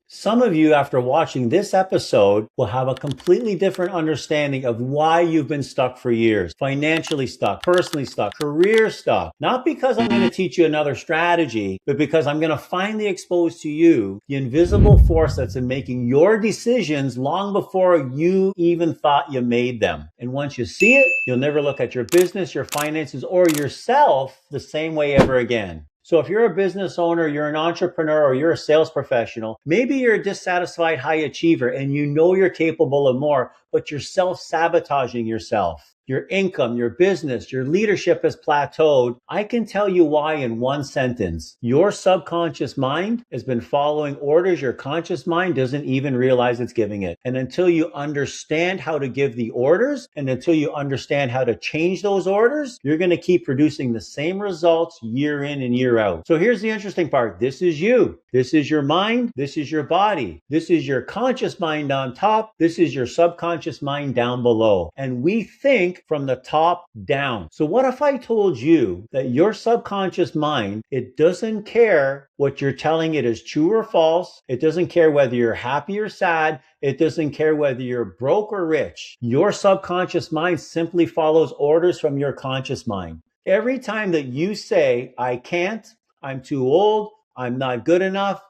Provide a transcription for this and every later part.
Some of you, after watching this episode, will have a completely different understanding of why you've been stuck for years. Financially stuck, personally stuck, career stuck. Not because I'm going to teach you another strategy, but because I'm going to finally expose to you the invisible force that's in making your decisions long before you even thought you made them. And once you see it, you'll never look at your business, your finances, or yourself the same way ever again. So if you're a business owner, you're an entrepreneur, or you're a sales professional, maybe you're a dissatisfied high achiever and you know you're capable of more, but you're self-sabotaging yourself. Your income, your business, your leadership has plateaued. I can tell you why in one sentence. Your subconscious mind has been following orders your conscious mind doesn't even realize it's giving it. And until you understand how to give the orders, and until you understand how to change those orders, you're going to keep producing the same results year in and year out. So here's the interesting part. This is you. This is your mind. This is your body. This is your conscious mind on top. This is your subconscious mind down below. And we think from the top down. So what if I told you that your subconscious mind, it doesn't care what you're telling it is true or false. It doesn't care whether you're happy or sad. It doesn't care whether you're broke or rich. Your subconscious mind simply follows orders from your conscious mind. Every time that you say, I can't, I'm too old, I'm not good enough,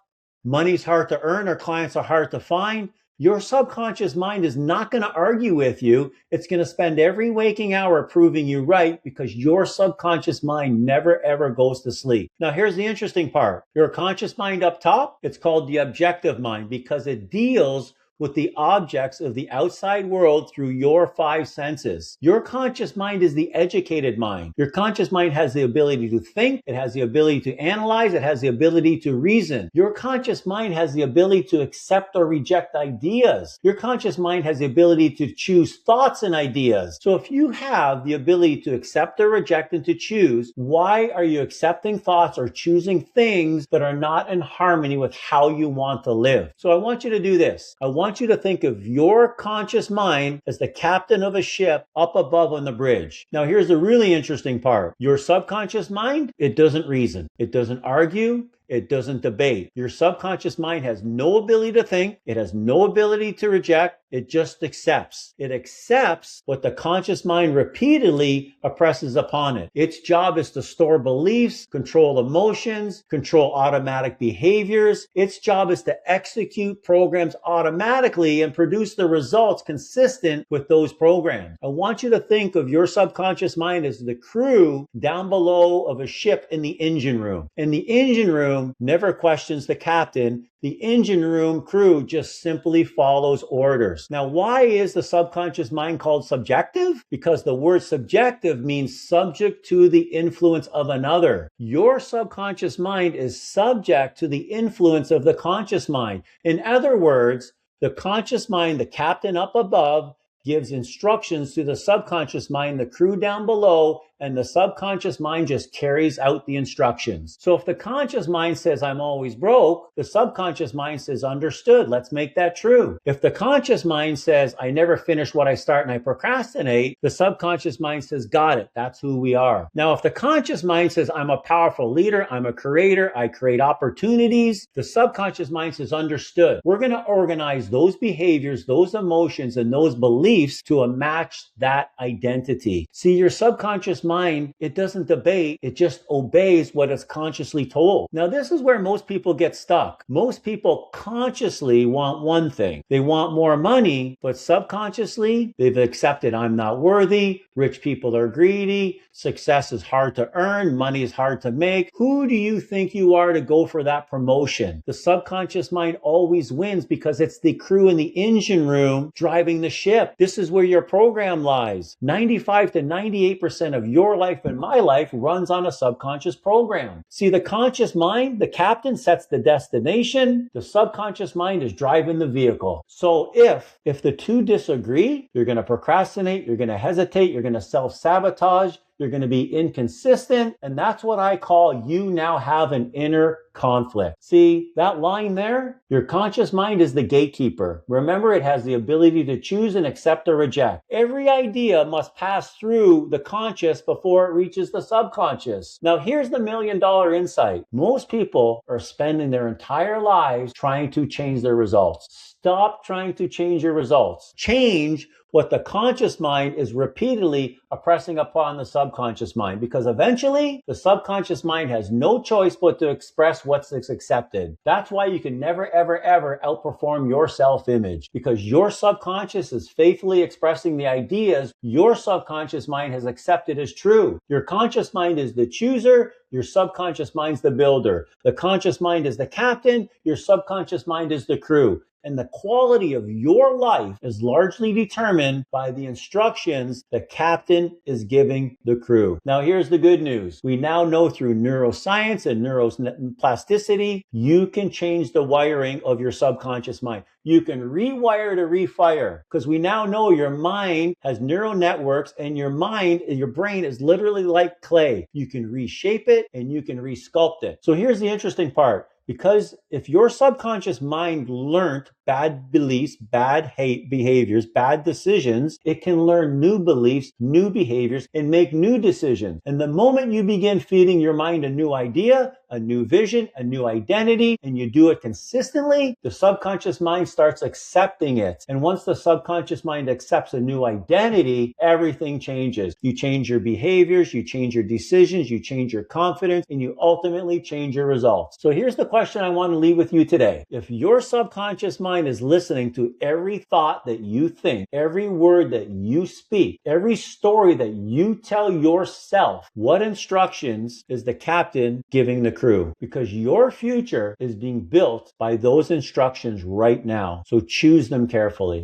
money's hard to earn, or clients are hard to find, your subconscious mind is not going to argue with you. It's going to spend every waking hour proving you right, because your subconscious mind never ever goes to sleep. Now, here's the interesting part. Your conscious mind up top, it's called the objective mind, because it deals with the objects of the outside world through your five senses. Your conscious mind is the educated mind. Your conscious mind has the ability to think. It has the ability to analyze. It has the ability to reason. Your conscious mind has the ability to accept or reject ideas. Your conscious mind has the ability to choose thoughts and ideas. So if you have the ability to accept or reject and to choose, why are you accepting thoughts or choosing things that are not in harmony with how you want to live? So I want you to do this. I want you to think of your conscious mind as the captain of a ship up above on the bridge. Now, here's the really interesting part. Your subconscious mind, it doesn't reason. It doesn't argue. It doesn't debate. Your subconscious mind has no ability to think. It has no ability to reject. It just accepts. It accepts what the conscious mind repeatedly impresses upon it. Its job is to store beliefs, control emotions, control automatic behaviors. Its job is to execute programs automatically and produce the results consistent with those programs. I want you to think of your subconscious mind as the crew down below of a ship in the engine room. In the engine room, never questions the captain. The engine room crew just simply follows orders. Now, why is the subconscious mind called subjective? Because the word subjective means subject to the influence of another. Your subconscious mind is subject to the influence of the conscious mind. In other words, the conscious mind, the captain up above, gives instructions to the subconscious mind, the crew down below, and the subconscious mind just carries out the instructions. So if the conscious mind says, I'm always broke, the subconscious mind says, understood, let's make that true. If the conscious mind says, I never finish what I start and I procrastinate, the subconscious mind says, got it, that's who we are. Now, if the conscious mind says, I'm a powerful leader, I'm a creator, I create opportunities, the subconscious mind says, understood. We're going to organize those behaviors, those emotions, and those beliefs to match that identity. See, your subconscious mind, it doesn't debate, it just obeys what it's consciously told. Now, this is where most people get stuck. Most people consciously want one thing. They want more money, but subconsciously, they've accepted I'm not worthy, rich people are greedy, success is hard to earn, money is hard to make. Who do you think you are to go for that promotion? The subconscious mind always wins because it's the crew in the engine room driving the ship. This is where your program lies. 95 to 98% of your life and my life runs on a subconscious program. See, the conscious mind, the captain, sets the destination. The subconscious mind is driving the vehicle. So if the two disagree, you're going to procrastinate, you're going to hesitate, you're going to self-sabotage, You're going to be inconsistent. And that's what I call you now have an inner conflict. See that line there? Your conscious mind is the gatekeeper. Remember, it has the ability to choose and accept or reject. Every idea must pass through the conscious before it reaches the subconscious. Now, here's the $1 million insight. Most people are spending their entire lives trying to change their results. Stop trying to change your results. Change what the conscious mind is repeatedly impressing upon the subconscious mind, because eventually the subconscious mind has no choice but to express what's accepted. That's why you can never, ever, ever outperform your self-image, because your subconscious is faithfully expressing the ideas your subconscious mind has accepted as true. Your conscious mind is the chooser. Your subconscious mind's the builder. The conscious mind is the captain. Your subconscious mind is the crew. And the quality of your life is largely determined by the instructions the captain is giving the crew. Now, here's the good news. We now know through neuroscience and neuroplasticity, you can change the wiring of your subconscious mind. You can rewire to refire, because we now know your mind has neural networks, and your brain is literally like clay. You can reshape it and you can resculpt it. So here's the interesting part. Because if your subconscious mind learned bad beliefs, bad behaviors, bad decisions, it can learn new beliefs, new behaviors, and make new decisions. And the moment you begin feeding your mind a new idea, a new vision, a new identity, and you do it consistently, the subconscious mind starts accepting it. And once the subconscious mind accepts a new identity, everything changes. You change your behaviors, you change your decisions, you change your confidence, and you ultimately change your results. So here's the question I want to leave with you today. If your subconscious mind is listening to every thought that you think, every word that you speak, every story that you tell yourself, what instructions is the captain giving the crew? Because your future is being built by those instructions right now. So choose them carefully.